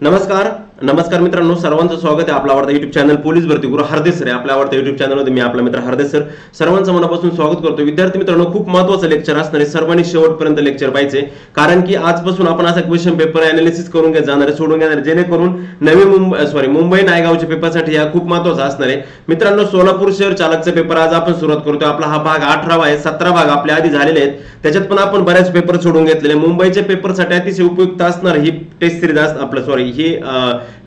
नमस्कार नमस्कार मित्रांनो, सर्वांचं स्वागत आहे आपला आवडता युट्यूब चॅनल पोलीस भरती गुरु हरदेस सर आपल्या आवडत्या युट्यूब चॅनलमध्ये मी आपला मित्र हरदेस सर सर्वांचं मनापासून स्वागत करतो। विद्यार्थी मित्रांनो, खूप महत्त्वाचं लेक्चर असणार आहे, सर्वांनी शेवटपर्यंत लेक्चर पाहिजे, कारण की आजपासून आपण असा क्वेश्चन पेपर अनालिसिस करून जाणार आहे, सोडून घेणार, जेणेकरून नवी मुंबई नायगावच्या पेपरसाठी हा खूप महत्त्वाचा असणार आहे। मित्रांनो, सोलापूर शहर चालकचा पेपर आज आपण सुरुवात करतोय। आपला हा भाग 18वा आहे, 17 भाग आपल्या आधी झालेले आहेत, त्याच्यात पण आपण बरेच पेपर सोडून घेतलेले। मुंबईच्या पेपरसाठी अतिशय उपयुक्त असणार ही टेस्ट सिरीज ही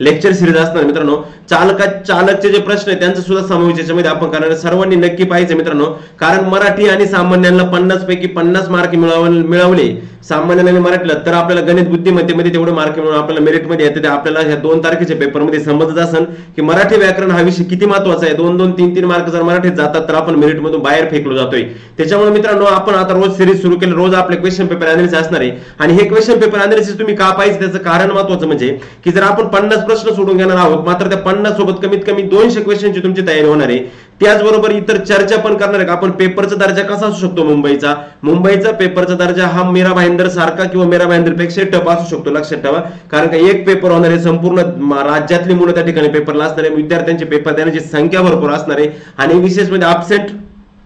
लेक्चर सिरीज असणार मित्रांनो। चालकचे जे प्रश्न आहेत त्यांचा सुद्धा समावेश याच्यामध्ये आपण करणार, सर्वांनी नक्की पाहिजे मित्रांनो, कारण मराठी आणि सामान्यांना 50 पैकी 50 मार्क मिळवले सामान्य आणि मराठीला, तर आपल्याला गणित बुद्धिमत्तेमध्ये तेवढे मार्क मिळून आपल्याला मेरिट मध्ये येते। आपल्याला ह्या 2 तारखेच्या पेपरमध्ये समजत असेल की मराठी व्याकरण हा विषय किती महत्त्वाचा आहे। 2-2, 3-3 मार्क जर मराठीत जातात तर आपण मेरिट मधून बाहेर फेकलो जातोय। त्याच्यामुळे मित्रांनो, आपण आता रोज सिरीज सुरू केली, रोज आपले क्वेश्चन पेपर अनालिसिस असणार आहे। आणि हे क्वेश्चन पेपर अनालिसिस तुम्ही का पाहिजे त्याचं कारण महत्त्वाचं म्हणजे की जर आपण 50 प्रश्न सोडून घेणार आहोत, मात्र त्या 50 सोबत कमीत कमी 200 क्वेश्चनची तुमची तयारी होणार आहे। त्याचबरोबर इतर चर्चा पण करणार आहे, आपण पेपरचा दर्जा कसा असू शकतो मुंबईचा पेपरचा दर्जा हा मीरा भाईंदर सारखा किंवा मीरा भाईंदर पेक्षा टफ असू शकतो, लक्षात ठेवा। कारण का एक पेपर होणार आहे, संपूर्ण राज्यातली मुलं त्या ठिकाणी पेपरला असणार आहे, विद्यार्थ्यांचे पेपर देण्याची संख्या भरपूर असणार आहे आणि विशेष म्हणजे ॲब्सेंट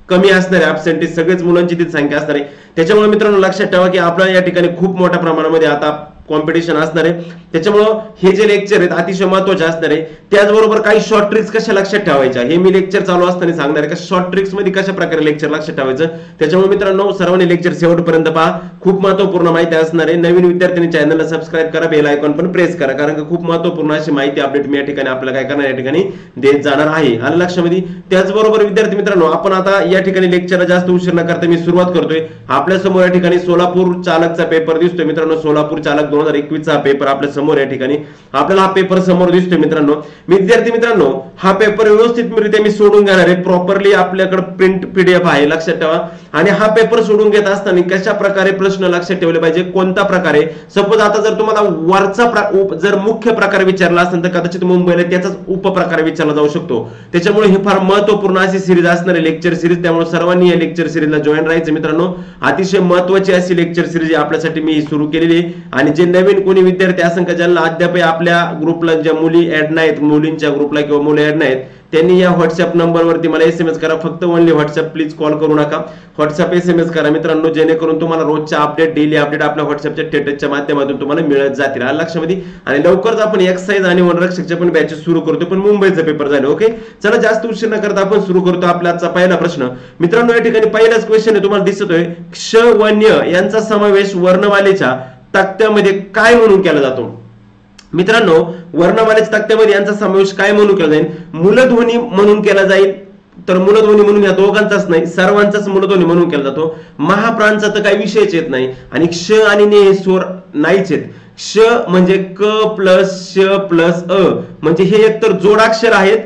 कमी असणार आहे, ॲब्सेंटी सगळेच मुलांची ती संख्या असणार आहे। त्याच्यामुळे मित्रांनो लक्षात ठेवा की आपल्या या ठिकाणी खूप मोठ्या प्रमाणामध्ये आता कॉम्पिटिशन असणार आहे, त्याच्यामुळे हे जे लेक्चर आहेत अतिशय महत्त्वाचे असणार आहे। त्याचबरोबर काही शॉर्ट ट्रिक्स कशा लक्षात ठेवायच्या हे मी लेक्चर चालू असताना सांगणार आहे, का शॉर्ट ट्रिक्स मध्ये कशा प्रकारे लेक्चर लक्षात ठेवायचं। त्याच्यामुळे मित्रांनो सर्वांनी लेक्चर शेवटपर्यंत पहा, खूप महत्त्वपूर्ण माहिती असणार आहे। नवीन विद्यार्थ्यांनी चॅनलला सबस्क्राईब करा, बेल आयकॉन पण प्रेस करा, कारण की खूप महत्त्वपूर्ण अशी माहिती अपडेट मी या ठिकाणी आपल्याला काय करणार या ठिकाणी देत जाणार आहे, आलं लक्षामध्ये। त्याचबरोबर विद्यार्थी मित्रांनो, आपण आता या ठिकाणी लेक्चरला जास्त उशीर न करता मी सुरुवात करतोय। आपल्या समोर या ठिकाणी सोलापूर चालकचा पेपर दिसतोय मित्रांनो, सोलापूर चालक 2021 चा पेपर आपल्या समोर या ठिकाणी आपल्याला हा पेपर समोर दिसतोय मित्रांनो। विद्यार्थी मित्रांनो, हा पेपर व्यवस्थितरित्या मी सोडून घेणार आहे, प्रॉपरली आपल्याकडे प्रिंट पीडीएफ आहे, लक्षात ठेवा। आणि हा पेपर सोडून घेत असताना कशा प्रकारे प्रश्न लक्षात ठेवले पाहिजे, कोणत्या प्रकारे, सपोज आता जर तुम्हाला वरचा जर मुख्य प्रकार विचारला असेल तर कदाचित मुंबईला त्याचाच उपप्रकार विचारला जाऊ शकतो। त्याच्यामुळे हे फार महत्त्वपूर्ण अशी सिरीज असणार आहे, लेक्चर सिरीज, त्यामुळे सर्वांनी या लेक्चर सिरीजला जॉईन राहायचं मित्रांनो। अतिशय महत्त्वाची अशी लेक्चर सिरीज आपल्यासाठी मी सुरू केलेली आहे। आणि जे नवीन कोणी विद्यार्थी असेल का ज्यांना अद्याप आपल्या ग्रुपला ज्या मुली ऍड नाहीत, मुलींच्या ग्रुपला किंवा मुलं ऍड नाहीत, त्यांनी या व्हॉट्सअप नंबरवरती मला SMS करा, फक्त ओनली व्हॉट्सअप, प्लीज कॉल करू नका, व्हॉट्सअप SMS करा मित्रांनो, जेणेकरून तुम्हाला रोजच्या अपडेट, डेली अपडेट आपल्या व्हॉट्सअपच्या स्टेटसच्या माध्यमातून तुम्हाला मिळत जातील, लक्षामध्ये। आणि लवकरच आपण एक्साइज आणि वनरक्षकच्या पण बॅचेस सुरू करतो, पण मुंबईचा पेपर झाले, ओके। चला जास्त उशीर न करता आपण सुरू करतो आपला आजचा पहिला प्रश्न मित्रांनो। या ठिकाणी पहिलाच क्वेश्चन आहे, तुम्हाला दिसतोय, क्ष व न्य यांचा समावेश वर्णमालेच्या तक्त्यामध्ये काय म्हणून केला जातो। मित्रांनो, वर्णमालेच्या तक्त्यामध्ये यांचा समावेश काय म्हणून केला जाईल, मूलध्वनी म्हणून केला जाईल, तर मूलध्वनी म्हणून या दोघांचाच नाही सर्वांचाच मूलध्वनी म्हणून केला जातो। महाप्राणचा तर काही विषयच येत नाही, आणि क्ष आणि ने हे स्वर नाहीच आहेत। क्ष म्हणजे क प्लस श प्लस अ, म्हणजे हे एकतर जोडाक्षर आहेत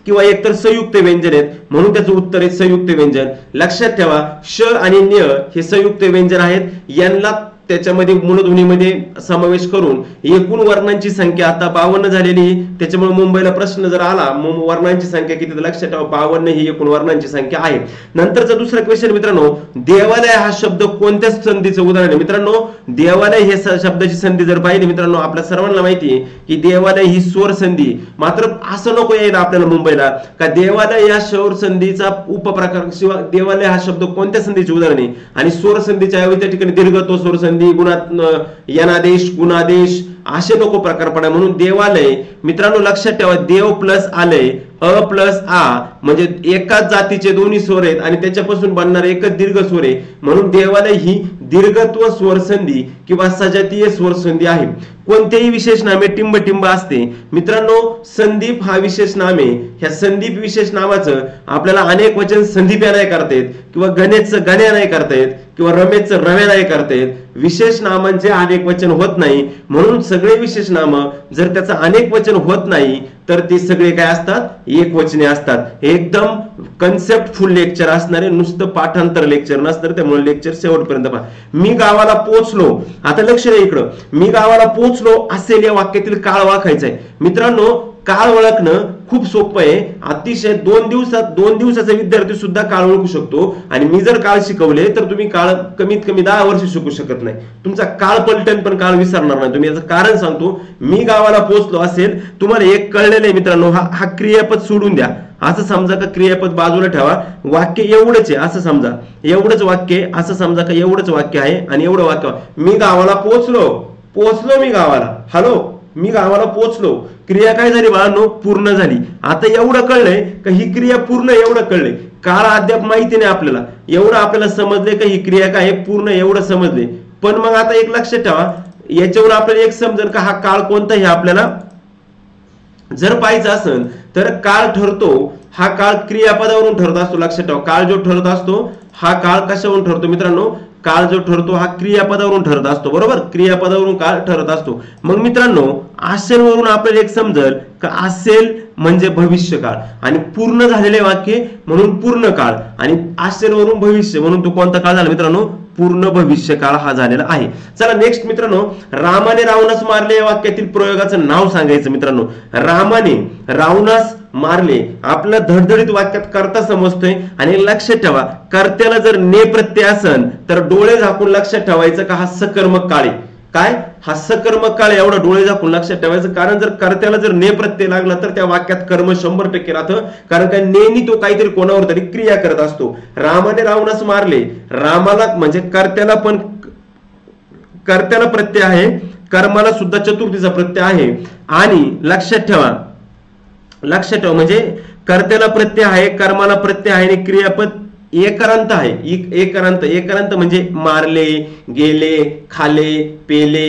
किंवा एकतर संयुक्त व्यंजन आहेत, म्हणून त्याचं उत्तर आहे संयुक्त व्यंजन। लक्षात ठेवा, श आणि न्य हे संयुक्त व्यंजन आहेत, यांना त्याच्यामध्ये मूलध्वनीमध्ये समावेश करून एकूण वर्णांची संख्या आता 52 झालेली। त्याच्यामुळे मुंबईला प्रश्न जर आला वर्णांची संख्या किती, लक्षात ठेवा 52 ही एकूण वर्णांची संख्या आहे। नंतरचा दुसरा क्वेश्चन मित्रांनो, देवालय हा शब्द कोणत्या संधीचं उदाहरण आहे। मित्रांनो, देवालय हे शब्दाची संधी जर पाहिली मित्रांनो, आपल्या सर्वांना माहिती आहे की देवालय ही स्वर संधी, मात्र असं नको यायला आपल्याला मुंबईला का देवालय या स्वर संधीचा उपप्रकार, शिवाय देवालय हा शब्द कोणत्या संधीचे उदाहरण आहे, आणि स्वर संधीच्या ऐवजी त्या ठिकाणी दीर्घत्व स्वर संधी, यनादेश, गुणादेश असे नको प्रकार पडा, म्हणून देवालय मित्रांनो लक्षात ठेवा, देव प्लस आलय, अ प्लस आ, म्हणजे एकाच जातीचे दोन्ही स्वर आहेत आणि त्याच्यापासून बनणार एकच दीर्घ स्वर आहे, म्हणून देवालय ही दीर्घत्व स्वर संधी किंवा सजातीय स्वर संधी आहे। कोणतेही विशेष नामे टिंब असते मित्रांनो, संदीप हा विशेष नाम आहे, ह्या संदीप विशेष नामाचं आपल्याला अनेक वचन संदीप्या नाही करता येत, किंवा गणेशचं गण्या नाही करता येत, किंवा रमेशचं रम्या नाही करता येत, विशेष नामांचे अनेक वचन होत नाही, म्हणून सगळे विशेष नाम जर त्याचं अनेक वचन होत नाही तर ते सगळे काय असतात, एक वचने असतात। एकदम कन्सेप्ट फुल लेक्चर असणार आहे, नुसतं पाठांतर लेक्चर नसणार, त्यामुळे लेक्चर शेवटपर्यंत पहा। मी गावाला पोहोचलो, आता लक्ष द्या इकडं, मी गावाला पोहोचलो असेल या वाक्यातील काळ ओळखायचा आहे मित्रांनो। काळ ओळखणं खूप सोपं आहे, अतिशय 2 दिवसाचा विद्यार्थी सुद्धा काळ ओळखू शकतो. आणि मी जर काळ शिकवले तर तुम्ही काळ कमीत कमी 10 वर्ष शिकू शकत नाही. तुमचा काळ पलटेल पण काळ विसरणार नाही तुम्ही. याचं कारण सांगतो, मी गावाला पोहोचलो असेल, तुम्हाला एक कळलेलं आहे मित्रांनो, हा क्रियापद सोडून द्या. असं समजा का क्रियापद बाजूला ठेवा, वाक्य एवढंच आहे असं समजा, एवढंच वाक्य असं समजा का एवढंच वाक्य आहे आणि एवढं वाक्य, मी गावाला पोहोचलो मी गावाला, हॅलो मी गावाला पोहोचलो. क्रिया काय झाली बाळांनो? पूर्ण झाली. आता एवढं कळलंय का ही क्रिया पूर्ण, एवढं कळलंय. काळ अद्याप माहिती नाही आपल्याला, एवढं आपल्याला समजले का ही क्रिया काय पूर्ण, एवढं समजले. पण मग आता एक लक्षात ठेवा, याच्यावर आपल्याला एक समजेल का हा काळ कोणता हे आपल्याला जर पाहायचं असेल तर काळ ठरतो, हा काळ क्रियापदावरून ठरत असतो. लक्षात ठेवा, काळ जो ठरत असतो हा काळ कशावरून ठरतो मित्रांनो? काळ जो ठरतो हा क्रियापदावरून ठरत असतो, बरोबर? क्रियापदावरून काळ ठरत असतो. मग मित्रांनो असेल वरून आपल्याला एक समजेल का असेल म्हणजे भविष्यकाळ आणि पूर्ण झालेले वाक्य म्हणून पूर्ण काळ, आणि असेल वरून भविष्य म्हणून तो कोणता काळ झाला मित्रांनो? पूर्ण भविष्य काळ हा झालेला आहे. चला नेक्स्ट मित्रांनो, रामाने रावणास मारले या वाक्यातील प्रयोगाचं नाव सांगायचं मित्रांनो. रामाने रावणास मारले आपल्या धडधडीत वाक्यात कर्ता समजतोय. आणि लक्षात ठेवा, कर्त्याला जर ने प्रत्यय असेल तर डोळे झाकून लक्षात ठेवायचं का हा सकर्मक काळ आहे. काय? हा सकर्मक काळ, एवढा डोळे झाकून लक्षात ठेवायचं. कारण जर कर्त्याला जर ने प्रत्यय लागला तर त्या वाक्यात कर्म 100% राहतं. कारण काय? नेहमी तो काहीतरी कोणावर तरी क्रिया करत असतो. रामाने रावणास मारले, रामाला म्हणजे कर्त्याला पण कर्त्याला प्रत्यय आहे, कर्माला सुद्धा चतुर्थीचा प्रत्यय आहे. आणि लक्षात ठेवा म्हणजे कर्त्याला प्रत्यय आहे, कर्माला प्रत्यय आहे आणि क्रियापद एकरांत आहे. एकरांत म्हणजे मारले, गेले, खाले, पेले,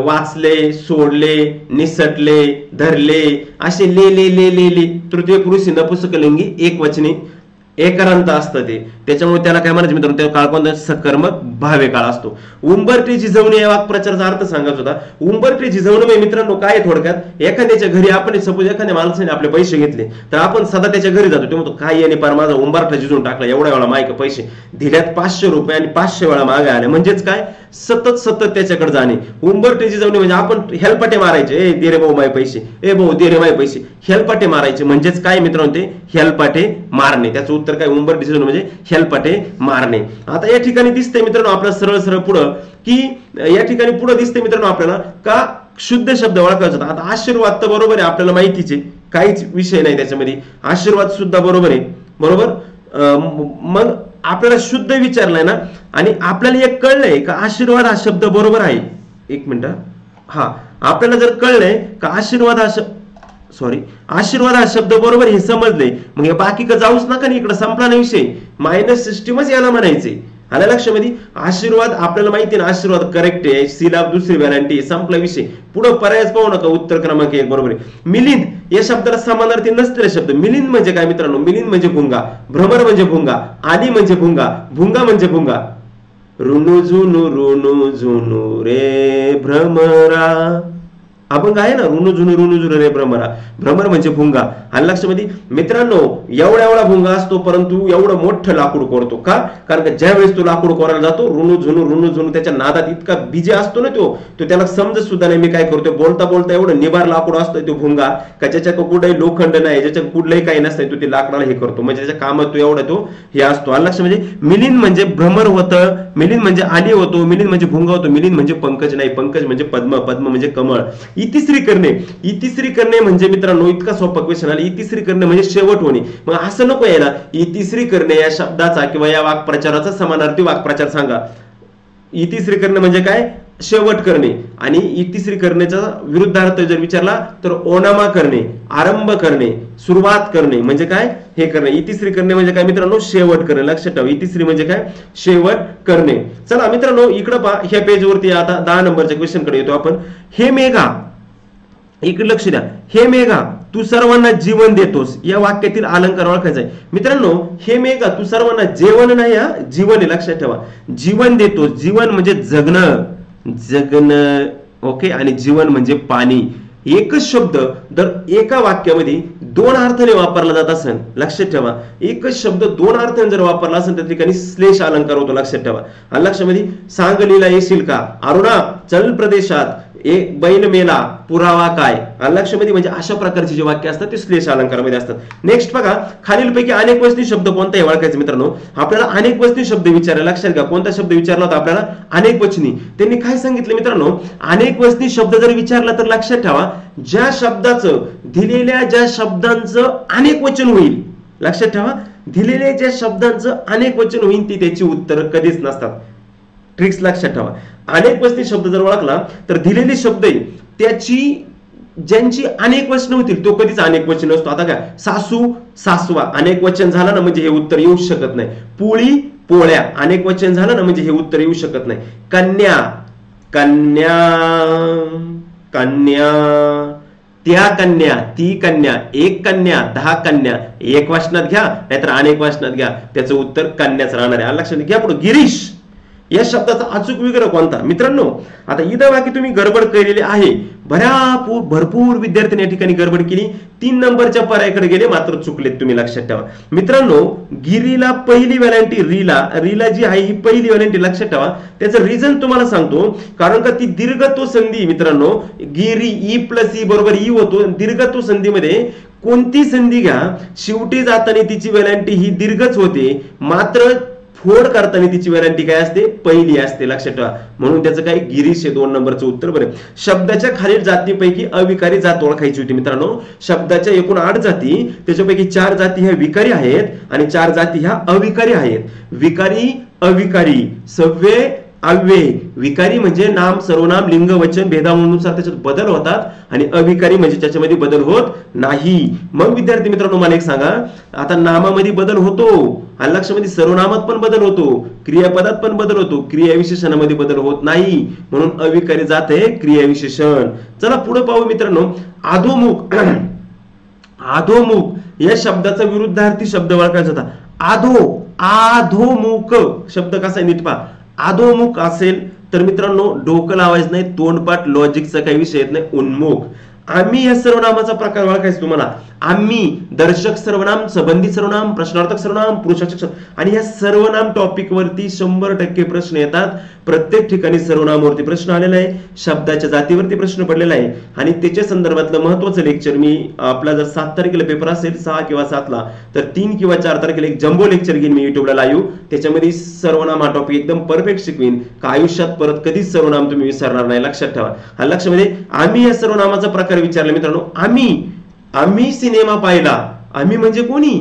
वाचले, सोडले, निसटले, धरले, असे ले तृतीय पुरुषी नपुंसकलिंगी एकवचनी एकरांत असतं ते. त्याच्यामुळे त्याला काय म्हणायचं मित्रांनो? त्या काळ कोणता? सकर्मक भावे काळ असतो. उंबरठे झिजवणे या वाक्प्रचाराचा अर्थ सांगायचा होता. उंबरठे झिजवणे मित्रांनो काय थोडक्यात, एखाद्याच्या घरी आपण सपोज एखाद्या माणसाने आपले पैसे घेतले तर आपण सदा त्याच्या घरी जातो. तो म्हणतो काय याने पार माझा उंबरठा झिजवून टाकला, एवढ्या वेळा मायक पैसे दिल्यात 500 रुपये आणि 500 वेळा मागे आले. म्हणजेच काय? सतत त्याच्याकडे जाणे. उंबरठे झिजवणे म्हणजे आपण हेलपाटे मारायचे, ए दे रे भाऊ माय पैसे, ए भाऊ दे रे माय पैसे, हेलपाटे मारायचे. म्हणजेच काय मित्रांनो? ते हेलपाटे मारणे. त्याचं उत्तर काय? उंबरठे झिजवणे म्हणजे हेलपाटे मारणे. आता या ठिकाणी दिसतंय मित्रांनो आपल्याला सरळ पुढं की या ठिकाणी पुढे दिसतंय मित्रांनो आपल्याला का शुद्ध शब्द ओळखायचा होता. आता आशीर्वाद तर बरोबर आहे, आपल्याला माहितीच आहे, काहीच विषय नाही त्याच्यामध्ये. आशीर्वाद सुद्धा बरोबर आहे, बरोबर. मग आपल्याला शुद्ध विचारलंय ना, आणि आपल्याला एक कळलंय का आशीर्वाद हा शब्द बरोबर आहे. एक मिनिट, हा आपल्याला जर कळलंय का आशीर्वाद हा शब्द बरोबर हे समजले, मग हे बाकी का जाऊच नका नाही, इकडे संपला नाही विषय. मायनस सिस्टीमच याला म्हणायचे. आल्या लक्षामध्ये? आशीर्वाद आपल्याला माहिती ना, आशीर्वाद करेक्ट आहे, सिलाब दुसरी व्हॅरायटी, संपला विषय. पुढे पर्यायच पाहू नका, उत्तर क्रमांक 1 बरोबर आहे. मिलिंद या शब्दाला समानार्थी नसलेला शब्द. मिलिंद म्हणजे काय मित्रांनो? मिलिंद म्हणजे भुंगा, भ्रमर म्हणजे भुंगा, आली म्हणजे भुंगा, भुंगा म्हणजे भुंगा. रुनु झुनु रे भ्रमरा, अभंग आहे ना, रुनु झुनु रे भ्रमरा. भ्रमर म्हणजे भुंगा. आणि लक्षामध्ये मित्रांनो एवढा भुंगा असतो, परंतु एवढं मोठं लाकूड कोरतो. का? कारण का ज्यावेळेस तो लाकूड कोरायला जातो, रुनु झुनु त्याच्या नादात इतका बिजी असतो ना तो त्याला समजत सुद्धा नाही मी काय करतोय. बोलता एवढं निबार लाकूड असतोय तो भुंगा, का ज्याच्या कुठलाही लोखंड नाही, ज्याच्या कुठलंही काही नसतंय, तो ते लाकडाला हे करतो. म्हणजे त्याच्या कामात तो एवढा तो हे असतो. आणि लक्ष म्हणजे मिलिंद म्हणजे भ्रमर होतं, मिलिंद म्हणजे आली होतो, मिलिंद म्हणजे भुंगा होतो, मिलिंद म्हणजे पंकज नाही, पंकज म्हणजे पद्म, पद्म म्हणजे कमळ. इतिश्री करणे म्हणजे मित्रांनो इतका सोपा क्वेश्चन आला. इतिश्री करणे म्हणजे शेवट होणे. मग असं नको यायला इतिश्री करणे या शब्दाचा किंवा या वाक्प्रचाराचा समानार्थी वाक्प्रचार सांगा. इतिश्री करणे म्हणजे काय? शेवट करणे. आणि इतिश्री करण्याचा विरुद्धार्थ जर विचारला तर ओनामा करणे, आरंभ करणे, सुरुवात करणे म्हणजे काय? हे करणे. इतिश्री करणे म्हणजे काय मित्रांनो? शेवट करणे. लक्षात ठेवा, इतिश्री म्हणजे काय? शेवट करणे. चला मित्रांनो इकडे पहा, ह्या पेजवरती आता 10 नंबरच्या क्वेश्चन कडे येतो आपण. हे मेघा, इकडे लक्ष द्या, हे मेघा तू सर्वांना जीवन देतोस या वाक्यातील अलंकार ओळखायचा आहे मित्रांनो. हे मेघा तू सर्वांना जेवण नाही, हा जीवन आहे. लक्षात ठेवा, जीवन देतोस. जीवन म्हणजे जगणं, ओके. आणि जीवन म्हणजे पाणी. एकच शब्द जर एका वाक्यामध्ये 2 अर्थाने वापरला जात असेल, लक्षात ठेवा, एकच शब्द 2 अर्थाने जर वापरला असेल त्या ठिकाणी श्लेष अलंकार होतो. लक्षात ठेवा. आणि लक्षामध्ये सांगलीला येशील का? अरुणा चल प्रदेशात, एक बैल मेला, पुरावा काय, लक्षामध्ये म्हणजे अशा प्रकारचे जे वाक्य असतात ते श्लेष अलंकारामध्ये असतात. नेक्स्ट बघा, खालीलपैकी अनेक वचनी शब्द कोणता हे ओळखायचं मित्रांनो. आपल्याला अनेक वचनी शब्द विचारला, लक्षात घ्या कोणता शब्द विचारला होता आपल्याला, अनेक वचनी. त्यांनी काय सांगितलं मित्रांनो, अनेक वचनी शब्द जर विचारला तर लक्षात ठेवा ज्या शब्दाचं दिलेल्या ज्या शब्दांचं अनेक वचन होईल, लक्षात ठेवा दिलेल्या ज्या शब्दांचं अनेक वचन होईल ती त्याची उत्तर कधीच नसतात. ट्रिक्स लक्षात ठेवा. अनेक वचनी शब्द जर ओळखला तर दिलेले शब्द आहे त्याची ज्यांची अनेक वचन होतील तो कधीच अनेक वचन असतो. आता काय, सासू सासवा अनेक वचन झालं ना म्हणजे हे उत्तर येऊ शकत नाही. पोळी पोळ्या अनेक वचन झालं ना म्हणजे हे उत्तर येऊ शकत नाही. कन्या कन्या कन्या, त्या कन्या, ती कन्या, एक कन्या, 10 कन्या, एक वाचनात घ्या नाहीतर अनेक वाचनात घ्या, त्याचं उत्तर कन्याच राहणार आहे. लक्षात घ्या. पुढे गिरीश या शब्दाचा अचूक विग्रह कोणता मित्रांनो. आता इथं बाकी तुम्ही गडबड केलेली आहे, भरपूर विद्यार्थ्यांनी या ठिकाणी गडबड केली, 3 नंबरच्या पर्यायाकडे गेले मात्र चुकलेत तुम्ही. लक्षात ठेवा मित्रांनो, गिरीला पहिली व्हॅलेंटी, रीला जी आहे ही पहिली व्हॅलेंटी. लक्षात ठेवा त्याचं रिझन तुम्हाला सांगतो, कारण का ती दीर्घत्व संधी मित्रांनो, गिरी ई प्लस ई बरोबर ई होतो. दीर्घत्व संधीमध्ये कोणती संधी घ्या शेवटी जाताना तिची व्हॅलेंटी ही दीर्घच होते, मात्र फोड करताना तिची व्हॅलेंटी काय असते, पहिली असते. लक्षात ठेवा. म्हणून त्याचं काय, गिरीश हे 2 नंबरचं उत्तर. बरं, शब्दाच्या खालील जातीपैकी अविकारी जात ओळखायची होती मित्रांनो. शब्दाच्या एकूण 8 जाती, त्याच्यापैकी 4 जाती ह्या विकारी आहेत आणि 4 जाती ह्या अविकारी आहेत. विकारी अविकारी, सव्ये अव्यय. विकारी म्हणजे नाम सर्वनाम लिंग वचन भेदानुसार त्याच्यात बदल होतात आणि अविकारी म्हणजे त्याच्यामध्ये बदल होत नाही. मग विद्यार्थी मित्रांनो मला एक सांगा, आता नामामध्ये बदल होतो आणि लक्षामध्ये सर्वनामात पण बदल होतो, क्रियापदात पण बदल होतो, क्रियाविशेषणामध्ये बदल होत नाही, म्हणून अविकारी जात आहे क्रियाविशेषण. चला पुढे पाहू मित्रांनो. अधोमुख अधोमुख या शब्दाचा विरुद्धार्थी शब्द ओळखायचा होता. अधोमुख शब्द कसा आहे नीट पहा. अधोमुख असेल तर मित्रांनो डोकं लावायचं नाही, तोंडपाठ लॉजिकचा काही विषय येत नाही. उन्मुख. आम्ही या सर्वनामाचा प्रकार ओळखायचा तुम्हाला. आम्ही दर्शक सर्वनाम, संबंधी सर्वनाम, प्रश्नार्थक सर्वनाम, पुरुषवाचक, आणि या सर्वनाम टॉपिक वरती 100% प्रश्न येतात. प्रत्येक ठिकाणी सर्वनामावरती प्रश्न आलेला आहे, शब्दाच्या जातीवरती प्रश्न पडलेला आहे आणि त्याच्या संदर्भातलं महत्वाचं लेक्चर मी आपला जर 7 तारखेला पेपर असेल 6 किंवा 7 ला तर 3 किंवा 4 तारखेला एक जम्बो लेक्चर घेईन मी युट्यूबला लाईव्ह. त्याच्यामध्ये सर्वनाम हा टॉपिक एकदम परफेक्ट शिकवीन का आयुष्यात परत कधीच सर्वनाम तुम्ही विसरणार नाही. लक्षात ठेवा. आणि लक्षामध्ये आम्ही या सर्वनामाचा प्रकार विचारला मित्रांनो. आम्ही सिनेमा पाहिला. आम्ही म्हणजे कोणी,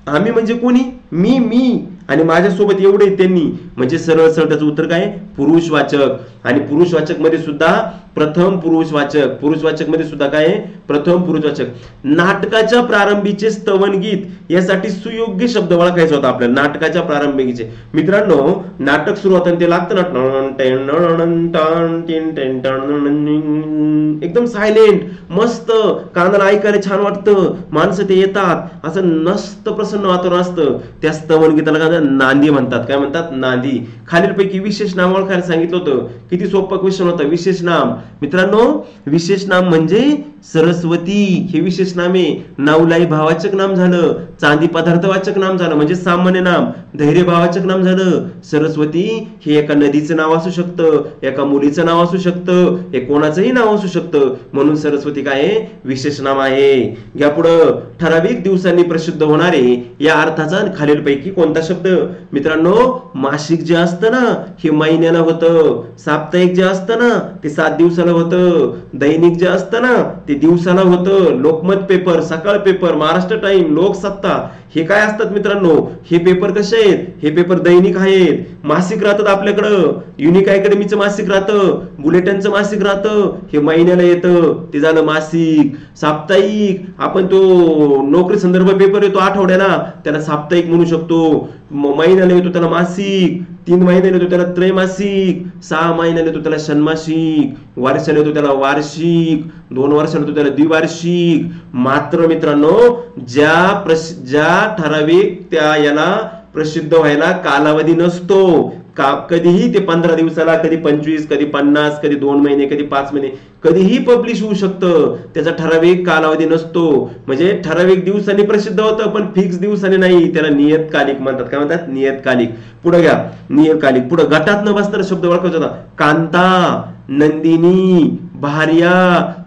आम्ही म्हणजे कोणी, मी आणि माझ्यासोबत एवढे त्यांनी, म्हणजे सरळ सरळ त्याचं उत्तर काय, पुरुषवाचक. आणि पुरुषवाचक मध्ये सुद्धा प्रथम पुरुषवाचक, पुरुषवाचक मध्ये सुद्धा काय आहे, प्रथम पुरुषवाचक. नाटकाच्या प्रारंभीचे स्तवन गीत यासाठी सुयोग्य शब्द ओळखायचा होता आपल्याला. नाटकाच्या प्रारंभीचे मित्रांनो, नाटक सुरू होताना ते लागतं ना एकदम सायलेंट, मस्त, कानाला ऐकायला छान वाटतं, माणसं ते येतात, असं मस्त प्रसन्न वातावरण असतं. त्या स्तवन गीताला नांदी म्हणतात. काय म्हणतात, नांदी. खालीलपैकी विशेष नाम ओळखायला सांगितलं होतं. किती सोपं क्वेश्चन होतं. विशेष नाम मित्रांनो, विशेष नाम म्हणजे सरस्वती हे विशेष नाम आहे. नवलाई भावाचक नाम झालं, चांदी पदार्थवाचक नाम झालं म्हणजे सामान्य नाम, धैर्य भावाचक नाम झालं. सरस्वती हे एका नदीचं नाव असू शकतं, एका मुलीचं नाव असू शकतं, हे कोणाचंही नाव असू शकतं, म्हणून सरस्वती काय आहे, विशेष नाम आहे. घ्या पुढं. ठराविक दिवसांनी प्रसिद्ध होणारे या अर्थाचा खालीलपैकी कोणता शब्द मित्रांनो. मासिक जे असतं ना हे महिन्याला होतं, साप्ताहिक जे असतं ना ते 7 दिवसाला होतं, दैनिक जे असतं ना ते दिवसाला होतं. लोकमत पेपर, सकाळ पेपर, महाराष्ट्र टाइम, लोकसत्ता हे काय असतात मित्रांनो, हे पेपर कसे आहेत, हे पेपर दैनिक आहेत. मासिक राहतात आपल्याकडं, युनिक अकॅडमीचं मासिक राहतं, बुलेटिनचं मासिक राहतं, हे महिन्याला येतं, ते झालं मासिक. साप्ताहिक आपण तो नोकरी संदर्भ पेपर येतो आठवड्याला, त्याला साप्ताहिक म्हणू शकतो. महिन्याला येतो त्याला मासिक, 3 महिन्याला येतो त्याला त्रैमासिक, 6 महिन्याला येतो त्याला षण्मासिक, वर्षाला येतो त्याला वार्षिक, 2 वर्षाला येतो त्याला द्विवार्षिक. मात्र मित्रांनो ज्या ठराविक त्या याला प्रसिद्ध व्हायला कालावधी नसतो. कधीही ते 15 दिवसाला, कधी 25, कधी 50, कधी 2 महिने, कधी 5 महिने, कधीही पब्लिश होऊ शकतं. त्याचा ठराविक कालावधी नसतो. म्हणजे ठराविक दिवसांनी प्रसिद्ध होतं, पण फिक्स दिवसांनी नाही. त्याला नियतकालिक म्हणतात. काय म्हणतात? नियतकालिक. पुढे घ्या, नियतकालिक. पुढे गटात न बसणारा शब्द ओळखायचा होता. कांता, नंदिनी, भार्या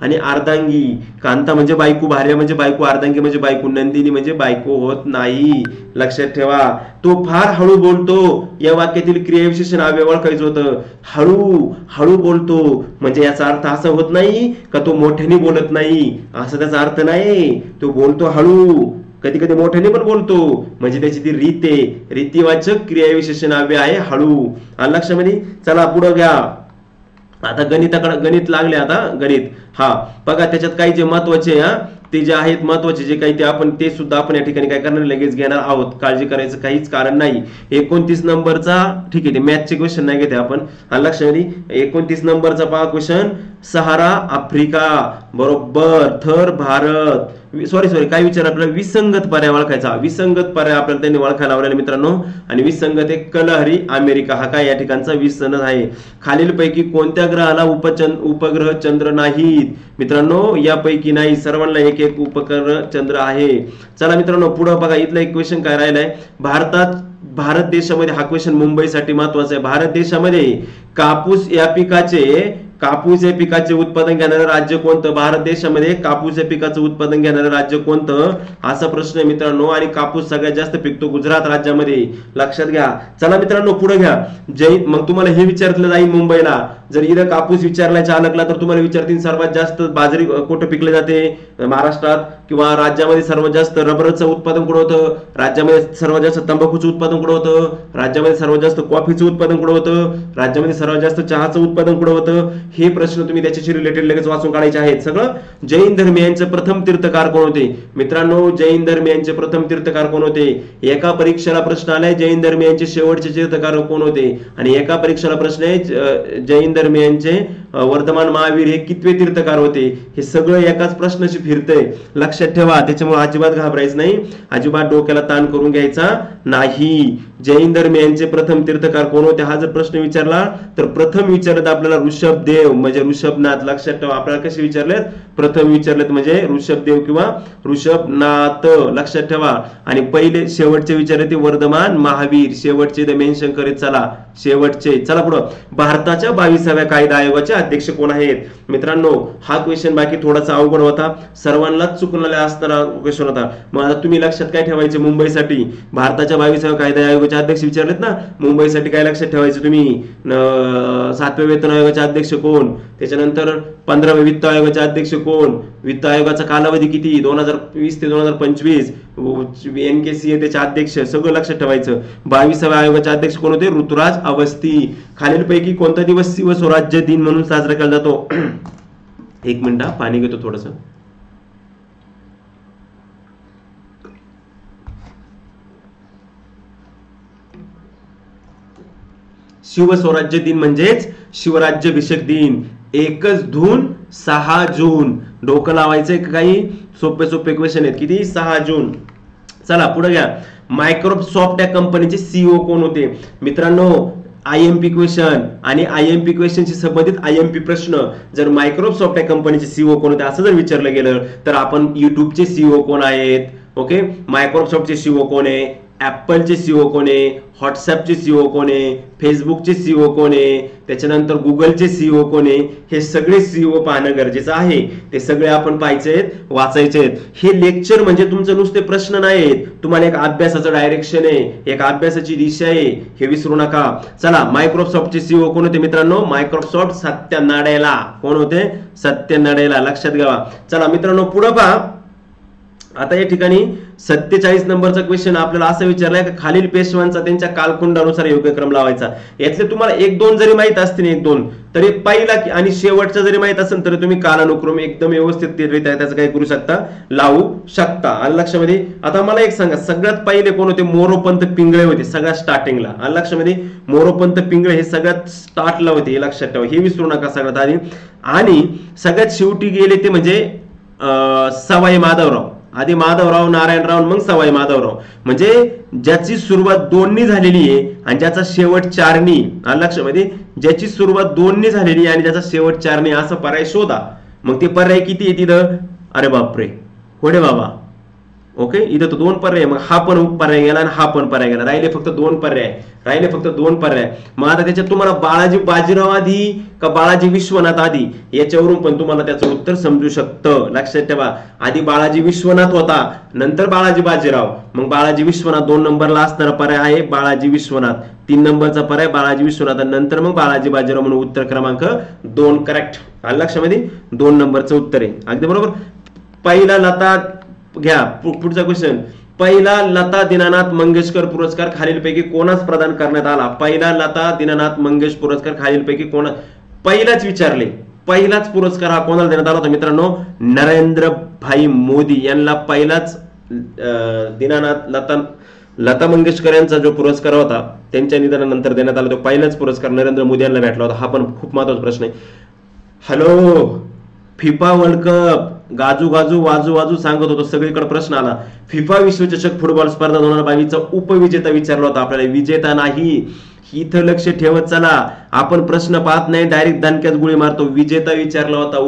आणि अर्धांगी. कांता म्हणजे बायको, भार्या म्हणजे बायको, अर्धांगी म्हणजे बायको, नंदिनी म्हणजे बायको होत नाही. लक्षात ठेवा. तो फार हळू बोलतो. या वाक्यातील क्रियाविशेषण अव्यय ओळखायचं होतं. हळू हळू बोलतो म्हणजे याचा अर्थ असा होत नाही का तो मोठ्याने बोलत नाही, असा त्याचा अर्थ नाही. तो बोलतो हळू, कधी कधी मोठ्याने पण बोलतो, म्हणजे त्याची ती रीत आहे. रीतीवाचक क्रियाविशेषण अव्यय आहे हळू. लक्षामध्ये. चला पुढे घ्या. आता गणित लागले. आता गणित हा बघा, त्याच्यात काही जे महत्वाचे ते जे आहेत महत्वाचे जे काही ते सुद्धा आपण या ठिकाणी काय करणार, लगेच घेणार आहोत. काळजी करायचं काहीच कारण नाही. 29 नंबरचा, ठीक आहे, ते मॅथचे क्वेश्चन नाही घेते आपण. लक्षामध्ये 29 नंबरचा पहा क्वेश्चन. सहारा आफ्रिका बरोबर, थर भारत. सॉरी काय विचार आपल्याला, विसंगत पर्याय ओळखायचा. विसंगत पर्याय आपल्याला त्यांनी ओळखायला लावलेला मित्रांनो. आणि विसंगत एक कलहरी अमेरिका, हा काय या ठिकाणचा विसंगत आहे. खालीलपैकी कोणत्या ग्रहाला उपग्रह चंद्र नाहीत? मित्रांनो यापैकी नाही. सर्वांना एक एक उपग्रह चंद्र आहे. चला मित्रांनो पुढे बघा. इथला एक क्वेश्चन काय राहिलाय. भारत देशामध्ये, हा क्वेश्चन मुंबईसाठी महत्वाचा आहे. भारत देशामध्ये कापूस या पिकाचे उत्पादन घेणारं राज्य कोणतं? भारत देशामध्ये कापूस या पिकाचं उत्पादन घेणारं राज्य कोणतं, असा प्रश्न आहे मित्रांनो. आणि कापूस सगळ्यात जास्त पिकतो गुजरात राज्यामध्ये. लक्षात घ्या. चला मित्रांनो पुढे घ्या. मग तुम्हाला हे विचारलं जाईल मुंबईला, जर इथं कापूस विचारल्याच्या अलगला तर तुम्हाला विचारतील सर्वात जास्त बाजरी कुठे पिकले जाते? महाराष्ट्रात. किंवा राज्यामध्ये सर्वात जास्त रबरचं उत्पादन कुठं होतं? राज्यामध्ये सर्वात जास्त तंबाखूचं उत्पादन कुठं होतं? राज्यामध्ये सर्वात जास्त कॉफीचं उत्पादन कुठं होतं? राज्यामध्ये सर्वात जास्त चहाचं उत्पादन कुठं होतं? हे प्रश्न तुम्ही त्याच्याशी रिलेटेड लगेच वाचून काढायचे आहेत सगळं. जैन धर्मियांचे प्रथम तीर्थकार कोण होते? मित्रांनो जैन धर्मियांचे प्रथम तीर्थकार कोण होते? एका परीक्षेला प्रश्न आलाय जैन धर्मियांचे शेवटचे तीर्थकार कोण होते? आणि एका परीक्षेला प्रश्न आहे जैन धर्मियांचे वर्धमान महावीर हे कितवे तीर्थकार होते? हे सगळं एकाच प्रश्नाशी फिरतंय. लक्षात ठेवा. त्याच्यामुळे अजिबात घाबरायचं नाही, अजिबात डोक्याला ताण करून घ्यायचा नाही. जैन धर्मियांचे प्रथम तीर्थकार कोण होते हा जर प्रश्न विचारला तर प्रथम विचारत आपल्याला ऋषभदेव म्हणजे ऋषभनाथ. लक्षात ठेवा. आपल्याला कसे विचारलेत? प्रथम विचारलेत म्हणजे ऋषभदेव किंवा ऋषभनाथ. लक्षात ठेवा. आणि पहिले शेवटचे विचारले ते वर्धमान महावीर. शेवटचे मेन्शन करीत चला. शेवटचे. चला पुढं. भारताच्या 22व्या कायदा आयोगाचे अध्यक्ष कोण आहेत? मित्रांनो हा क्वेश्चन बाकी थोडासा अवघड होता, सर्वांनाच चुकलेला असणारा क्वेश्चन होता. मग आता तुम्ही लक्षात काय ठेवायचे? मुंबईसाठी भारताच्या 22व्या कायदा आयोगाचे अध्यक्ष विचारलेत ना, मुंबईसाठी काय लक्षात ठेवायचं तुम्ही? 7व्या वेतन आयोगाचे अध्यक्ष कोण? त्याच्यानंतर 15व्या वित्त आयोगाचे अध्यक्ष कोण? वित्त आयोगाचा कालावधी किती? 2020 ते 2025. NKC त्याचे अध्यक्ष. सगळं लक्षात ठेवायचं. 22व्या आयोगाचे अध्यक्ष कोण होते? ऋतुराज अवस्थी. खालीलपैकी कोणता दिवस शिवस्वराज्य दिन म्हणून साजरा केला जातो? एक मिनिट पाणी घेतो थोडस. शिवस्वराज्य दिन म्हणजेच शिवराज्याभिषेक दिन. 1 जून. डोकं लावायचंय काही सोपे सोपे क्वेश्चन आहेत. किती? 6 जून. चला पुढे घ्या. मायक्रोसॉफ्ट या कंपनीचे सीईओ कोण होते? मित्रांनो IMP क्वेश्चन आणि IMP क्वेश्चनशी संबंधित IMP प्रश्न. जर मायक्रोसॉफ्ट या कंपनीचे सीईओ कोण होते असं जर विचारलं गेलं तर आपण युट्यूबचे सीईओ कोण आहेत? ओके. मायक्रोसॉफ्टचे सीईओ कोण आहे? ऍपलचे सीईओ कोण आहे? व्हॉट्सअपचे सीईओ कोण आहे? फेसबुकचे सीईओ कोण आहे? त्याच्यानंतर गुगलचे सीईओ कोण आहे? हे सगळे सीईओ पाहणं गरजेचं आहे. ते सगळे आपण पाहायचे आहेत, वाचायचे आहेत. हे लेक्चर म्हणजे तुमचं नुसते प्रश्न नाहीत, तुम्हाला एक अभ्यासाचं डायरेक्शन आहे, एक अभ्यासाची दिशा आहे, हे विसरू नका. चला मायक्रोसॉफ्टचे सीईओ कोण होते मित्रांनो? मायक्रोसॉफ्ट सत्य नाडेला. कोण होते? सत्य नाडेला. लक्षात घ्या. चला मित्रांनो पुढे पहा. आता या ठिकाणी 47 नंबरचा क्वेश्चन आपल्याला असं विचारलाय की खालील पेशव्यांचा त्यांच्या कालखंडानुसार योग्यक्रम लावायचा. यातले तुम्हाला 1-2 जरी माहित असतील 1-2 तरी पहिला आणि शेवटचा जरी माहित असेल तरी तुम्ही कालानुक्रम एकदम व्यवस्थितरित्या त्याचं काय करू शकता? लावू शकता. आलं लक्षामध्ये? आता मला एक सांगा, सगळ्यात पहिले कोण होते? मोरोपंत पिंगळे होते सगळ्यात स्टार्टिंगला. आलं लक्षामध्ये? मोरोपंत पिंगळे हे सगळ्यात स्टार्टला होते. हे लक्षात ठेवा, हे विसरू नका सगळ्यात आधी. आणि सगळ्यात शेवटी गेले ते म्हणजे सवाई माधवराव. आधी माधवराव, नारायणराव, मग सवाई माधवराव. म्हणजे ज्याची सुरुवात 2 झालेली आहे आणि ज्याचा शेवट 4 आलं लक्षामध्ये, ज्याची सुरुवात 2 झालेली आहे आणि ज्याचा शेवट 4 असं पर्याय शोधा. मग ते पर्याय किती आहे तिथं? अरे बापरे, होडे बाबा. ओके, इथं तो 2 पर्याय, मग हा पण पर्याय गेला आणि हा पण पर्याय गेला. राहिले फक्त 2 पर्याय. मग आता त्याच्यात तुम्हाला बाळाजी बाजीराव आधी का बाळाजी विश्वनाथ आधी, याच्यावरून पण तुम्हाला त्याचं उत्तर समजू शकतं. लक्षात ठेवा, आधी बाळाजी विश्वनाथ होता, नंतर बाळाजी बाजीराव. मग बाळाजी विश्वनाथ 2 नंबरला असणारा पर्याय आहे बाळाजी विश्वनाथ. 3 नंबरचा पर्याय बाळाजी विश्वनाथ, नंतर मग बाळाजी बाजीराव, म्हणून उत्तर क्रमांक 2 करेक्ट. आलं लक्षामध्ये, 2 नंबरचं उत्तर आहे. अगदी बरोबर. पहिला लता घ्या, पुढचा क्वेश्चन. पहिला लता दीनानाथ मंगेशकर पुरस्कार खालीलपैकी कोणास प्रदान करण्यात आला? पहिला लता दीनानाथ मंगेश पुरस्कार खालीलपैकी कोणा, पहिलाच विचारले, पहिलाच पुरस्कार हा कोणाला देण्यात आला होता मित्रांनो? नरेंद्र भाई मोदी यांना पहिलाच दीनानाथ लता मंगेशकर यांचा जो पुरस्कार होता त्यांच्या निधनानंतर देण्यात आला, तो पहिलाच पुरस्कार नरेंद्र मोदी यांना भेटला होता. हा पण खूप महत्त्वाचा प्रश्न आहे. हॅलो, फिफा वर्ल्ड कप गाजू गाजू वाजू वाजू सांगत होतो, सगळीकडे प्रश्न आला. फिफा विश्वचषक फुटबॉल स्पर्धा 2022चा उपविजेता विचारला होता आपल्याला, विजेता नाही. इथं लक्ष ठेवत चला, आपण प्रश्न पाहत नाही, डायरेक्ट दणक्यात गुळी मारतो. विजेता विचारला होता,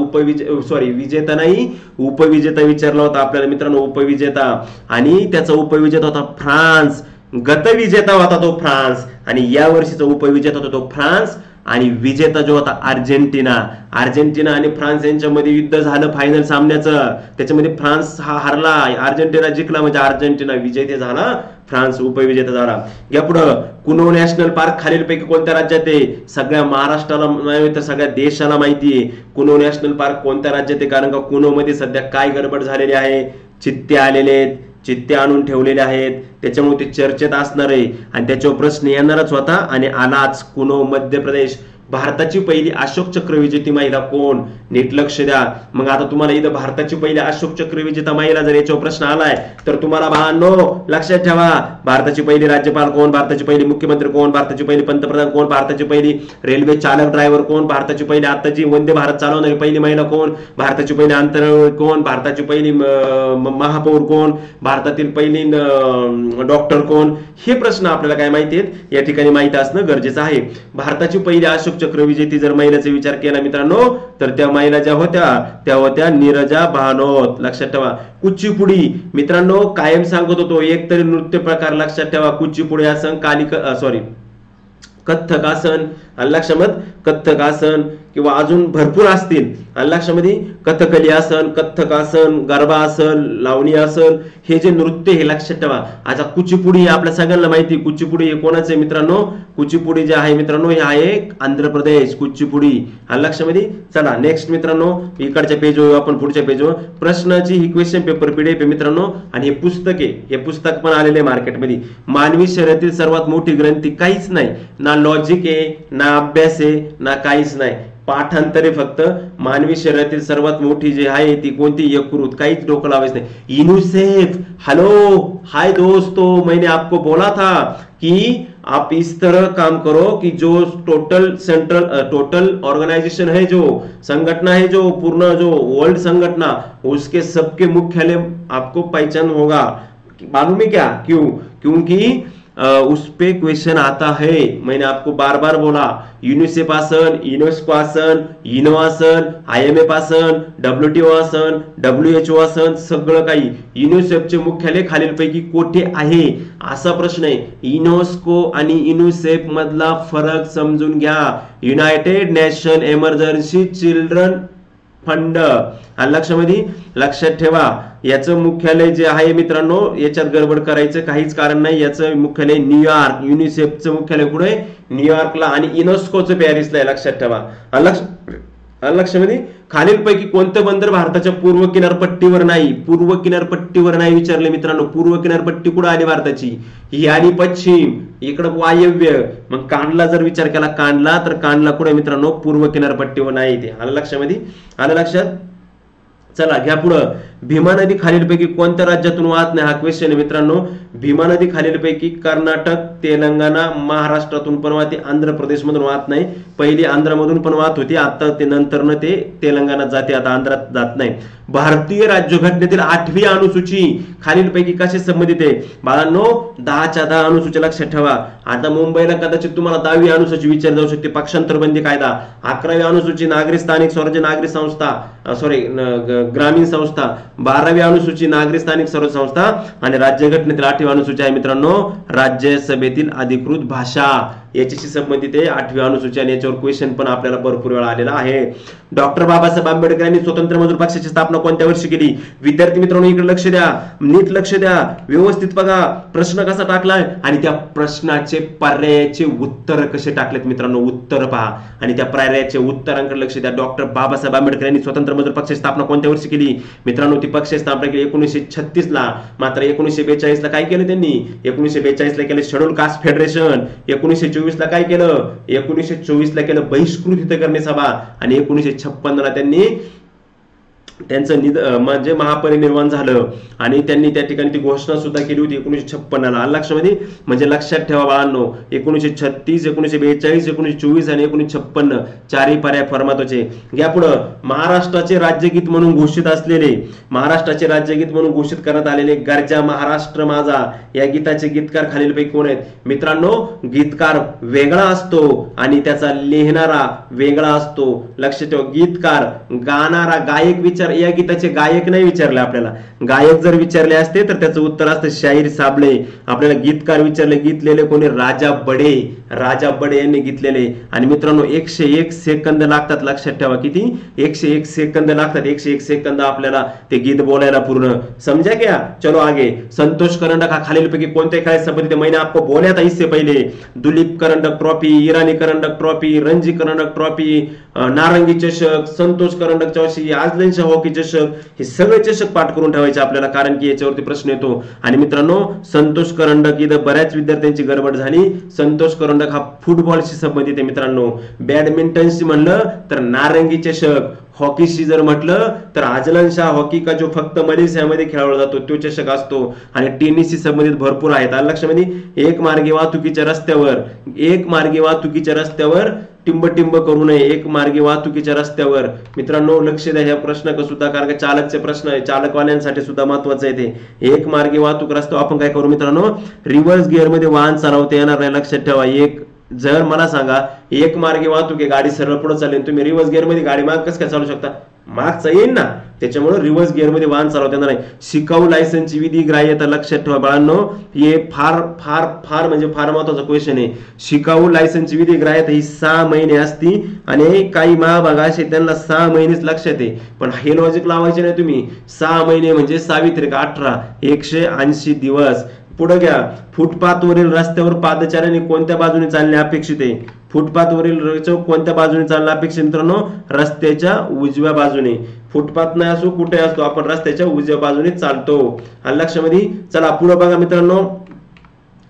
विजेता नाही, उपविजेता विचारला होता आपल्याला मित्रांनो, उपविजेता. आणि त्याचा उपविजेता होता फ्रान्स. गतविजेता होता तो फ्रान्स आणि या वर्षीचा उपविजेता होता तो फ्रान्स. आणि विजेता जो होता अर्जेंटिना. आणि फ्रान्स यांच्यामध्ये युद्ध झालं फायनल सामन्याचं, त्याच्यामध्ये फ्रान्स हा हरला, अर्जेंटिना जिंकला, म्हणजे अर्जेंटिना विजेते झाला, फ्रान्स उपविजेता झाला. या पुढं, कुनो नॅशनल पार्क खालीलपैकी कोणत्या राज्यात आहे? सगळ्या महाराष्ट्राला नाही तर सगळ्या देशाला माहिती आहे कुनो नॅशनल पार्क कोणत्या राज्यात आहे, कारण का कुनो मध्ये सध्या काय गडबड झालेली आहे, चित्ते आलेले आहेत, चित्ते आणून ठेवलेले आहेत, त्याच्यामुळे ते चर्चेत असणार आहे आणि त्याच्यावर प्रश्न येणारच होता आणि आलाच. कुनो मध्य प्रदेश. भारताची पहिली अशोक चक्र विजेती महिला कोण? नीट लक्ष द्या. मग आता तुम्हाला इथं भारताची पहिली अशोक चक्र विजेता महिला जर याच्यावर प्रश्न आलाय तर तुम्हाला भावांनो लक्षात ठेवा, भारताची पहिली राज्यपाल कोण, भारताची पहिली मुख्यमंत्री कोण, भारताची पहिली पंतप्रधान कोण, भारताची पहिली रेल्वे चालक ड्रायव्हर कोण, भारताची पहिली आताची वंदे भारत चालवणारी पहिली महिला कोण, भारताची पहिली अंतराळ कोण, भारताची पहिली महापौर कोण, भारतातील पहिली डॉक्टर कोण, हे प्रश्न आपल्याला काय माहिती आहेत या ठिकाणी माहिती असणं गरजेचं आहे. भारताची पहिली अशोक चक्र विजेती जर महिलेचा विचार केला मित्रांनो तर त्या महिला ज्या होत्या त्या होत्या नीरजा भानोत. लक्षात ठेवा. कुचिपुडी मित्रांनो, कायम सांगत होतो एक तरी नृत्य प्रकार लक्षात ठेवा. कुचिपुडी आसन, कथ्थक आसन, लक्षात, कथ्थक आसन किंवा अजून भरपूर असतील लक्षामध्ये. कथकली आसन, कथ्थक आसन, गरबा आसन, लावणी आसन, हे जे नृत्य हे लक्षात ठेवा. आता कुचिपुडी आपल्या सगळ्यांना माहिती, कुचिपुडी हे कोणाचं आहे मित्रांनो? कुचिपुडी जे आहे मित्रांनो हे आहे आंध्र प्रदेश. कुचिपुडी लक्षामध्ये. चला नेक्स्ट मित्रांनो, इकडच्या पेजवर आपण पुढच्या पेजवर प्रश्नाची ही क्वेश्चन पेपर पीडीएफ आहे मित्रांनो आणि हे पुस्तक आहे, हे पुस्तक पण आलेले मार्केटमध्ये. मानवी शरीरातील सर्वात मोठी ग्रंथी काहीच नाही, ना लॉजिक आहे, ना अभ्यास आहे, ना काहीच नाही, पाठांतरे फक्त. मानवी शरीरातील सर्वात मोठी जी आहे ती कोणती? यकृत. काहीच डोकं लावायचं नाही. यूनिसेफ. हेलो हाय दोस्तों, मैंने आपको बोला था कि आप इस तरह काम करो कि जो टोटल ऑर्गेनाइजेशन है, जो संगठना है, जो पूर्ण जो वर्ल्ड संगठना, उसके सबके मुख्यालय आपको पहचान होगा. मालूम है क्या? क्यों? क्योंकि उस पे क्वेश्चन आता है. मैंने आपको बार बार बोला, यूनिसेफ आसन, युनेस्को आसन, इनो आसन, IMF आसन, WTO आसन, WHO आसन, सगळं काही. युनिसेफचे मुख्यालय खालीलपैकी कोठे आहे असा प्रश्न आहे. युनेस्को आणि युनिसेफ मधला फरक समजून घ्या. United nation emergency children fund. लक्षामध्ये लक्षात ठेवा, याचं मुख्यालय जे आहे मित्रांनो, याच्यात गडबड करायचं काहीच कारण नाही. याचं मुख्यालय न्यूयॉर्क. युनिसेफचं मुख्यालय कुठे? न्यूयॉर्कला. आणि युनेस्कोचं पॅरिसला आहे. लक्षात ठेवा. लक्षामध्ये खालीलपैकी कोणतं बंदर भारताच्या पूर्व किनारपट्टीवर नाही? पूर्व किनारपट्टीवर नाही विचारले मित्रांनो. पूर्व किनारपट्टी कुठे आली भारताची? ही आली पश्चिम, इकडं वायव्य. मग कांडला जर विचार केला कांडला, तर कांडला कुठे मित्रांनो? पूर्व किनारपट्टीवर नाही. ते आलं लक्षामध्ये? आलं लक्षात? चला घ्या पुढं. भीमा नदी खालीलपैकी कोणत्या राज्यातून वाहत नाही, हा क्वेश्चन आहे मित्रांनो. भीमा नदी खालीलपैकी कर्नाटक, तेलंगणा, महाराष्ट्रातून पण वाहते, आंध्र प्रदेश मधून वाहत नाही. पहिली आंध्रमधून पण वाहत होती, आता ते नंतर ते तेलंगणात जाते, आता आंध्रात जात नाही. भारतीय राज्यघटनेतील 8वी अनुसूची खालीलपैकी कशी संबंधित आहे? बाळांनो 10च्या 10 अनुसूची लक्षात ठेवा. आता मुंबईला कदाचित तुम्हाला 10वी अनुसूची विचारली जाऊ शकते, पक्षांतर बंदी कायदा. 11वी अनुसूची नागरी स्थानिक स्वराज्य नागरी संस्था, ग्रामीण संस्था. 12वी अनुसूची नागरी स्थानिक स्वराज्य संस्था आणि राज्यघटनेतील 8वी अनुसूची आहे मित्रांनो राज्यसभेतील अधिकृत भाषा. याच्याशी संबंधित आहे 8वी अनुसूची आणि याच्यावर क्वेश्चन पण आपल्याला भरपूर वेळा आलेला आहे. डॉक्टर बाबासाहेब आंबेडकर यांनी स्वतंत्र मजूर पक्षाची स्थापना कोणत्या वर्षी केली? विद्यार्थी मित्रांनो इकडे लक्ष द्या, नीट लक्ष द्या, व्यवस्थित बघा प्रश्न कसा टाकलाय आणि त्या प्रश्नाचे पर्यायाचे उत्तर कसे टाकलेत मित्रांनो, उत्तर पहा आणि त्या पर्यायाचे उत्तरांकडे लक्ष द्या. डॉक्टर बाबासाहेब आंबेडकर यांनी स्वतंत्र मजूर पक्षाची स्थापना कोणत्या वर्षी केली? मित्रांनो ती पक्षाची स्थापना केली 1936 ला. मात्र 1942 ला काय केलं त्यांनी? 1942 ला केलं शेड्यूल कास्ट फेडरेशन. 1924 ला काय केलं? 1924 ला केलं बहिष्कृत हितकरणी सभा आणि 1956 ला त्यांनी त्यांचं म्हणजे महापरिनिर्वाण झालं आणि त्यांनी त्या ठिकाणी ती घोषणा सुद्धा केली होती 1956 ला. लक्षामध्ये म्हणजे लक्षात ठेवा बाळांनो 1936, 1942, 1924 आणि 1956 चारही पर्याय महत्त्वाचे. घ्या पुढं. महाराष्ट्राचे राज्यगीत म्हणून घोषित असलेले, महाराष्ट्राचे राज्यगीत म्हणून घोषित करण्यात आलेले गर्जा महाराष्ट्र माझा या गीताचे गीतकार खालीलपैकी कोण आहेत? मित्रांनो गीतकार वेगळा असतो आणि त्याचा लिहिणारा वेगळा असतो. लक्षात ठेवा. गीतकार, गाणारा, गायक विचार या गीताचे गायक नाही विचारले आपल्याला. गायक जर विचारले असते तर त्याचं उत्तर असतं शाहीर साबळे. आपल्याला गीतकार विचारले, गीत लिहिले कोणी? राजा बडे. राजा बडे यांनी गीतलेले. आणि मित्रांनो 101 सेकंद लागतात. लक्षात ठेवा किती? 101 सेकंद लागतात. 101 सेकंद आपल्याला ते गीत बोलायला पूर्ण. समजा क्या? चलो आगे. संतोष करंडक हा खालीलपैकी कोणत्या खेळात संबंधित? मैंने आपको बोला था इससे पहले. दुलीप करंडक ट्रॉफी, इराणी करंडक ट्रॉफी, रणजी करंडक ट्रॉफी, नारंगी चषक, संतोष करंडक चषक, आजलन शाह हॉकी चषक, हे सगळे चषक पाठ करून ठेवायचे आपल्याला कारण की याच्यावरती प्रश्न येतो. आणि मित्रांनो संतोष करंडक इथं बऱ्याच विद्यार्थ्यांची गडबड झाली. संतोष करंडक हा फुटबॉलशी संबंधित आहे मित्रांनो. बॅडमिंटनशी म्हणलं तर नारंगी चषक, हॉकीशी जर म्हटलं तर आजलन शाह हॉकी का जो फक्त मलेशियामध्ये खेळवला जातो तो चषक असतो. आणि टेनिसशी संबंधित भरपूर आहेत. लक्षामध्ये एक मार्गी वाहतुकीच्या रस्त्यावर, एक मार्गी वाहतुकीच्या रस्त्यावर टिंब करू नये. एक मार्गी वाहतुकीच्या रस्त्यावर मित्रांनो लक्ष द्या ह्या प्रश्न सुद्धा कारण चालकचे प्रश्न आहे, चालकवाल्यांसाठी सुद्धा महत्वाचं आहे ते. एक मार्गी वाहतूक रस्त्यावर आपण काय करू मित्रांनो? रिव्हर्स गिअर मध्ये वाहन चालवता येणार नाही. लक्षात ठेवा. एक जर मला सांगा एक मार्गी वाहतूक आहे, गाडी सरळ पुढे चालली, तुम्ही रिव्हर्स गिअर मध्ये गाडी माग कसं काय चालू शकता? मागचा येईल ना, त्याच्यामुळे रिव्हर्स गिअर मध्ये वाहन चालवता येणार नाही. शिकाऊ लायसन्सची विधी ग्राह्यता लक्षात ठेवा बाळांनो. हे फार फार फार म्हणजे फार महत्वाचा क्वेश्चन आहे. शिकाऊ लायसन्सची विधी ग्राह्यता ही 6 महिने असती आणि काही महाभाग असे त्यांना 6 महिनेच लक्षात आहे. पण हे लॉजिक लावायचे नाही तुम्ही. 6 महिने म्हणजे 6×18 180 दिवस. पुढे घ्या. फुटपाथवरील रस्त्यावर पादचाऱ्यांनी कोणत्या बाजूने चालणे अपेक्षित आहे? फुटपाथवरील रस्त्यावर कोणत्या बाजूने चालणे अपेक्षित मित्रांनो? रस्त्याच्या उजव्या बाजूने. फुटपाथ नाही असो कुठे असतो आपण रस्त्याच्या उजव्या बाजूने चालतो. आणि लक्षामध्ये चला पुढे बघा मित्रांनो.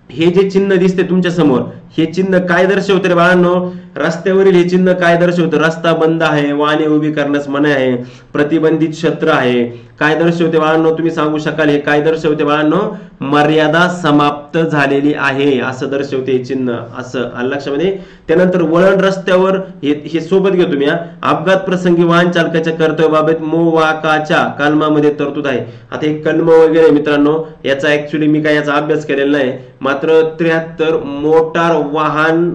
हे जे चिन्ह दिसते तुमच्या समोर हे चिन्ह काय दर्शवते रे बाळांनो? रस्त्यावरील हे चिन्ह काय दर्शवते? रस्ता बंद आहे, वाहने उभी करण्यास मनाई आहे, प्रतिबंधित क्षेत्र आहे. काय दर्शवते बाळांनो? तुम्ही सांगू शकाल हे काय दर्शवते बाळांनो? मर्यादा समाप्त झालेली आहे असं दर्शवते हे चिन्ह. असं लक्षामध्ये. त्यानंतर वळण रस्त्यावर हे सोबत घ्या तुम्ही. अपघात प्रसंगी वाहन चालकाच्या कर्तव्याबाबत मोवाकाच्या कलमामध्ये तरतूद आहे. आता हे कलम वगैरे मित्रांनो याचा ऍक्च्युली मी काय याचा अभ्यास केलेला नाही. मात्र 73 मोटार वाहन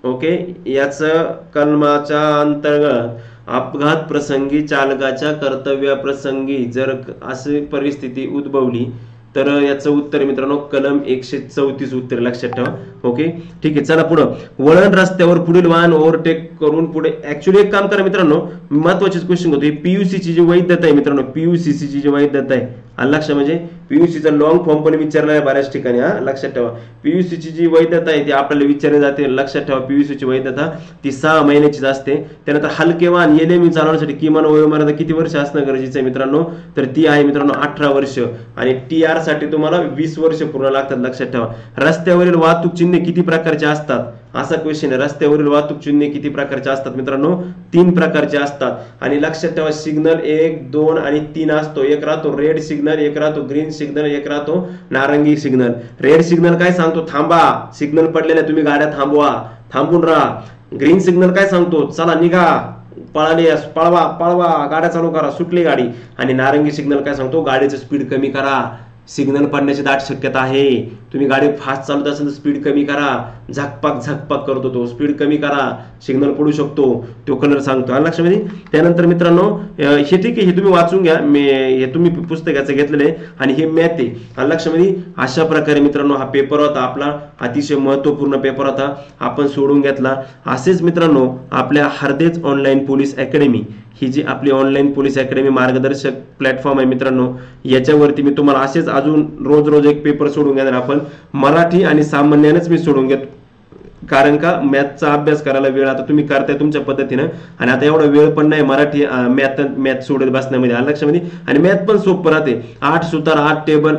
ओके याच कलमाच्या अंतर्गत अपघात प्रसंगी चालकाच्या कर्तव्याप्रसंगी जर अशी परिस्थिती उद्भवली तर याचं उत्तर मित्रांनो कलम 134 उत्तर लक्षात ठेवा. ओके ठीक आहे. चला पुढे. वळण रस्त्यावर पुढील वाहन ओव्हरटेक करून पुढे. ऍक्च्युली एक काम करा मित्रांनो महत्वाचेच क्वेश्चन होतो. पीयूसी ची जी वैधता आहे मित्रांनो, पीयूसीसी ची जी वैधता आहे लक्ष म्हणजे पीयूसीचा लॉंग फॉर्म पण विचारला आहे बऱ्याच ठिकाणी. लक्षात ठेवा. पीयूसीची जी वैधता आहे ती आपल्याला विचारली जाते. लक्षात ठेवा पीयूसीची वैधता ती 6 महिन्याचीच असते. त्यानंतर हलके वाहन एलएमई चालवण्यासाठी किमान वयोमर्यादा किती वर्ष असणं गरजेचं आहे मित्रांनो? तर ती आहे मित्रांनो 18 वर्ष. आणि टीआर साठी तुम्हाला 20 वर्ष पूर्ण लागतात. लक्षात ठेवा. रस्त्यावरील वाहतूक चिन्हे किती प्रकारचे असतात? असा क्वेश्चन आहे. रस्त्यावरील वाहतूक चिन्हे किती प्रकारचे असतात मित्रांनो? 3 प्रकारचे असतात. आणि लक्षात ठेवा सिग्नल 1, 2 आणि 3 असतो. एक राहतो रेड सिग्नल, एक राहतो ग्रीन सिग्नल, एक राहतो नारंगी सिग्नल. रेड सिग्नल काय सांगतो? थांबा, सिग्नल पडलेला तुम्ही गाड्या थांबवा, थांबून राहा. ग्रीन सिग्नल काय सांगतो? चला निघा, पळवा पळवा, गाड्या चालू करा, सुटली गाडी. आणि नारंगी सिग्नल काय सांगतो? गाडीचं स्पीड कमी करा, सिग्नल पडण्याची दाट शक्यता आहे, तुम्ही गाडी फास्ट चालवत असेल तर स्पीड कमी करा. झकपाक झकपाक करतो तो, स्पीड कमी करा, सिग्नल पडू शकतो, तो कलर सांगतो. लक्षामध्ये. त्यानंतर मित्रांनो हे ठीक आहे, हे तुम्ही वाचून घ्या, हे तुम्ही पुस्तकाचं घेतलेलं आहे आणि हे मॅथ आहे. लक्षामध्ये. अशा प्रकारे मित्रांनो हा पेपर होता आपला, अतिशय महत्वपूर्ण पेपर होता, आपण सोडून घेतला. असेच मित्रांनो आपल्या हरदेच ऑनलाईन पोलीस अकॅडमी ही जी आपली ऑनलाईन पोलीस अकॅडमी मार्गदर्शक प्लॅटफॉर्म आहे मित्रांनो, याच्यावरती मी तुम्हाला असेच अजून रोज रोज एक पेपर सोडून घेणार. आपण मराठी आणि सामान्यानेच मी सोडून घेतो, कारण का मॅथचा अभ्यास करायला वेळ आता तुम्ही करताय तुमच्या पद्धतीनं, आणि आता एवढा वेळ पण नाही मराठी मॅथ सोडत बसण्यामध्ये. लक्षामध्ये. आणि मॅथ पण सोपं राहते, 8 सुतार 8 टेबल,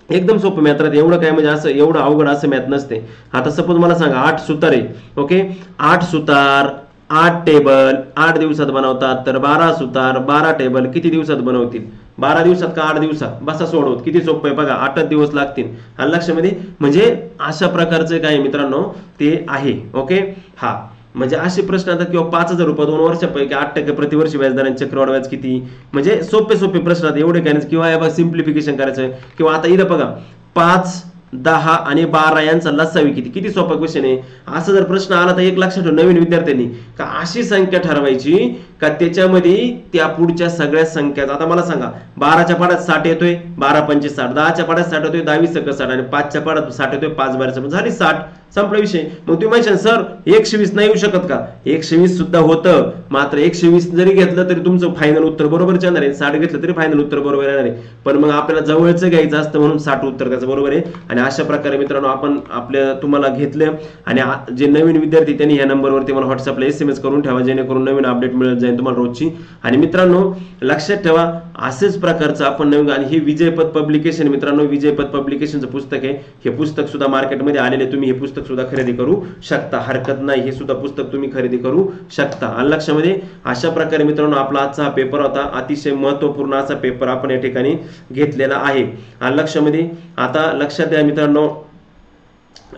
एकदम सोपं मॅथ राहते. एवढं काय म्हणजे असं एवढं अवघड असं मॅथ नसते. आता सपोज मला सांगा 8 सुतार आहे, ओके, 8 सुतार 8 टेबल 8 दिवसात बनवतात, तर 12 सुतार 12 टेबल किती दिवसात बनवतील? 12 दिवसात का 8 दिवसात? बसा सोडवत, किती सोपं आहे बघा, 8 दिवस लागतील. आणि लक्षामध्ये. म्हणजे अशा प्रकारचे काय मित्रांनो ते आहे. ओके. हा म्हणजे असे प्रश्न आता किंवा 5,000 रुपये 2 वर्षापैकी 8% प्रतिवर्षी व्याजदरांचे चक्रवाढ व्याज किती, म्हणजे सोपे सोपे प्रश्न आहेत, एवढे काय नाही. किंवा सिम्प्लिफिकेशन करायचं, किंवा आता इथं बघा 5, 10 आणि 12 यांचा लसावी किती, किती सोपा क्वेश्चन आहे. असं जर प्रश्न आला तर एक लक्षात ठेव नवीन विद्यार्थ्यांनी, का अशी संख्या ठरवायची का त्याच्यामध्ये त्या पुढच्या सगळ्या संख्या. आता मला सांगा 12च्या पाड्यात 60 येतोय, 12 पंचे 60, 10च्या पाड्यात 60 येतोय, 10 वीस 60, आणि 5च्या पाड्यात 60 येतोय, 5 12 झाली 60, संपला विषय. मग तुम्ही म्हणशाल सर 120 नाही येऊ शकत का? 120 सुद्धा होतं, मात्र 120 जरी घेतलं तरी तुमचं फायनल उत्तर बरोबरच येणार आहे. 60 घेतलं तरी फायनल उत्तर बरोबर येणार आहे. पण मग आपल्याला जवळचं घ्यायचं असतं म्हणून 60 उत्तर त्याचं बरोबर आहे. आणि अशा प्रकारे मित्रांनो आपण आपल्या तुम्हाला घेतलं. आणि जे नवीन विद्यार्थी त्यांनी या नंबरवरती मला व्हॉट्सअपला SMS करून ठेवा, जेणेकरून नवीन अपडेट मिळत जाईल तुम्हाला रोजची. आणि मित्रांनो लक्षात ठेवा असेच प्रकारचं आपण नवीन. आणि हे विजयपथ पब्लिकेशन मित्रांनो, विजयपथ पब्लिकेशनचं पुस्तक आहे. हे पुस्तक सुद्धा मार्केटमध्ये आलेले, तुम्ही हे पुस्तक सुद्धा खरेदी करू शकता, हरकत नाही. हे सुद्धा पुस्तक तुम्ही खरेदी करू शकता. आणि लक्षामध्ये. अशा प्रकारे मित्रांनो आपला आजचा हा पेपर होता, अतिशय महत्वपूर्ण असा पेपर आपण या ठिकाणी घेतलेला आहे. आणि लक्षामध्ये. आता लक्षात द्या मित्रांनो,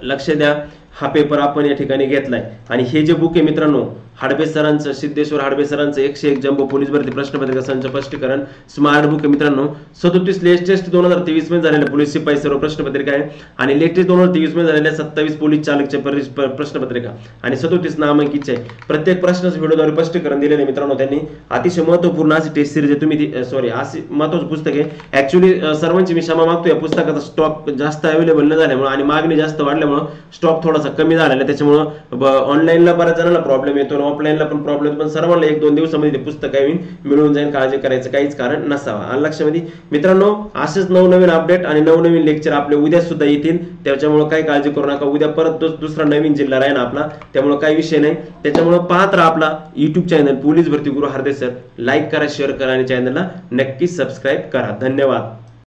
लक्ष द्या, हा पेपर आपण या ठिकाणी घेतलाय. आणि हे जे बुक आहे मित्रांनो हडबे सरांचं, सिद्धेश्वर हडबे सरांचं 101 जम्बो पोलीस भरती प्रश्नपत्रिका संच स्पष्टीकरण स्मार्ट बुक आहे मित्रांनो. 37 लेटेस्ट 2023 मध्ये झालेल्या पोलीस शिपाई सर्व प्रश्नपत्रिका आहे. आणि लेटेस्ट 2023 मध्ये झालेल्या 27 पोलीस चालकच्या प्रश्नपत्रिका आणि 37 नामांकित आहे. प्रत्येक प्रश्नाचं व्हिडिओद्वारे स्पष्टीकरण दिलेलं आहे मित्रांनो त्यांनी. अतिशय महत्वपूर्ण अशी टेस्ट सिरीज आहे. तुम्ही असे महत्वाचं पुस्तक आहे. ऍक्च्युली सर्वांची मी क्षमा मागतो, या पुस्तकाचा स्टॉक जास्त अवेलेबल न झाल्यामुळे आणि मागणी जास्त वाढल्यामुळे स्टॉक थोडासा कमी झालेला आहे. त्याच्यामुळे ऑनलाईनला बऱ्याच जणांना प्रॉब्लेम येतो, ऑफलाईनला पण प्रॉब्लेम, पण सर्वांना 1-2 दिवसामध्ये ते पुस्तक मिळून जाईल, काळजी करायचं काहीच कारण नसावा. आणि लक्षामध्ये मित्रांनो असेच नवनवीन अपडेट आणि नवनवीन लेक्चर आपले उद्या सुद्धा येतील, त्याच्यामुळे काही काळजी करू नका. उद्या परत दुसरा नवीन जिल्हा राहील आपला, त्यामुळे काही विषय नाही. त्याच्यामुळे पाहत राहा आपला YouTube चॅनल पोलीस भरती गुरु हरदेस सर. लाईक करा, शेअर करा आणि चॅनलला नक्की सबस्क्राईब करा. धन्यवाद.